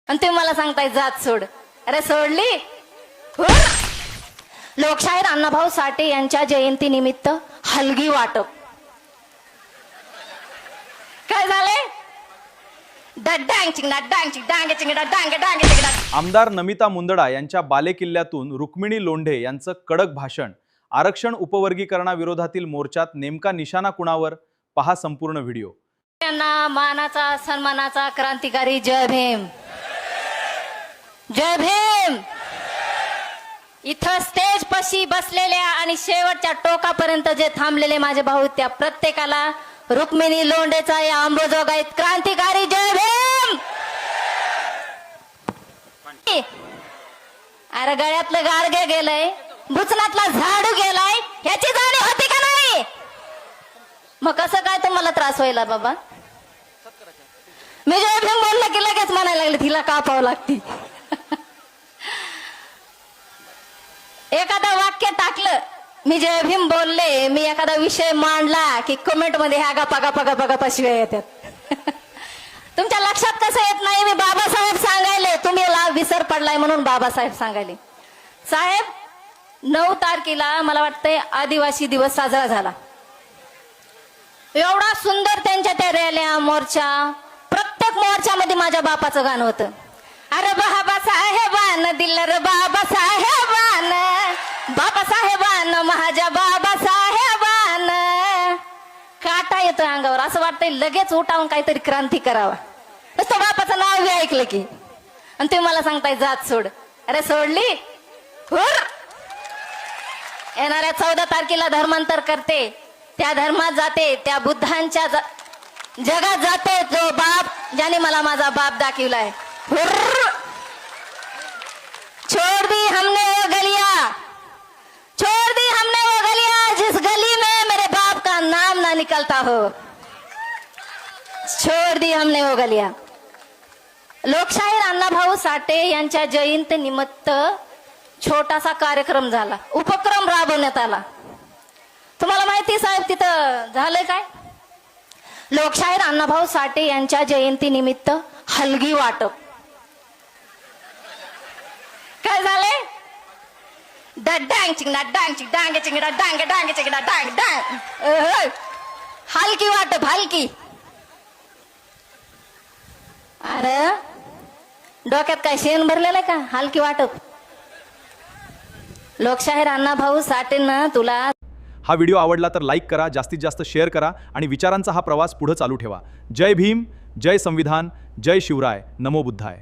आणि तुम्ही मला सांगताय जात सोड. अरे सोडली. लोकशाहीर अण्णाभाऊ साठे यांच्या जयंती निमित्त हलगी वाटप. काय झालंय? आमदार नमिता मुंदडा यांच्या बालेकिल्ल्यातून रुक्मिणी लोंढे यांचं कडक भाषण. आरक्षण उपवर्गीकरणाविरोधातील मोर्चात नेमका निशाणा कुणावर? पहा संपूर्ण व्हिडिओ. त्यांना मानाचा सन्मानाचा क्रांतिकारी जय भीम. जय भीम. इथं स्टेज पशी बसलेल्या आणि शेवटच्या टोकापर्यंत जे थांबलेले माझे भाऊ, त्या प्रत्येकाला रुक्मिणी लोंढेचा या अंबोजोगाईत क्रांतिकारी जय भीम. अरे गळ्यातलं गाडगे गेलंय, भुचनातला झाडू गेलाय, ह्याची जाणीव होती का नाही? मग कसं काय तर मला त्रास व्हायला बाबा? मी जय भीम बोललं की लगेच म्हणायला लागले तिला कापावं लागती. एखादं वाक्य टाकलं, मी जय भीम बोलले, मी एखादा विषय मांडला की कमेंट मध्ये ह्या गपा गपा गपा गपा शिवाय येतात. तुमच्या लक्षात कसं येत नाही? मी बाबासाहेब सांगायले, तुम्ही विसर पडलाय म्हणून बाबासाहेब सांगायले. साहेब, 9 तारखेला मला वाटतंय आदिवासी दिवस साजरा झाला. एवढा सुंदर त्यांच्या त्या रॅल्या, मोर्चा, प्रत्येक मोर्चामध्ये माझ्या बापाचं गाणं होतं. अरे बाबासाहेबान दिल रे बाबासाहेबान, बाबासाहेबान माझ्या बाबासाहेबान. काटा येतोय अंगावर, असं वाटतंय लगेच उठावून काहीतरी क्रांती करावा. नुसतं बापाचं नाव बी ऐकलं की. आणि तुम्ही मला सांगताय जात सोड. अरे सोडली. येणाऱ्या 14 तारखेला धर्मांतर करते, त्या धर्मात जाते, त्या बुद्धांच्या जगात जाते, जो बाप ज्याने मला माझा बाप दाखवलाय. छोड़ दी हमने वो गलियां, छोड़ दी हमने वो गलियां जिस गली में मेरे बाप का नाम ना निकलता हो. छोड़ दी हमने वो गलियां. लोकशाहीर अण्णाभाऊ साठे यांच्या जयंती निमित्त छोटासा कार्यक्रम झाला, उपक्रम राबवण्यात आला. तुम्हाला माहिती साहेब तिथं झालंय काय? लोकशाहीर अण्णाभाऊ साठे यांच्या जयंती निमित्त हलगी वाटप. काय झालंय? हलकी वाटप, हलकी. अरे डोक्यात काय शेण भरलेलं का? हलकी वाटप. लोकशाहीर अण्णाभाऊ साठेंना तुला. हा व्हिडिओ आवडला तर लाईक करा, जास्तीत जास्त शेअर करा आणि विचारांचा हा प्रवास पुढे चालू ठेवा. जय भीम, जय संविधान, जय शिवराय, नमो बुद्धाय.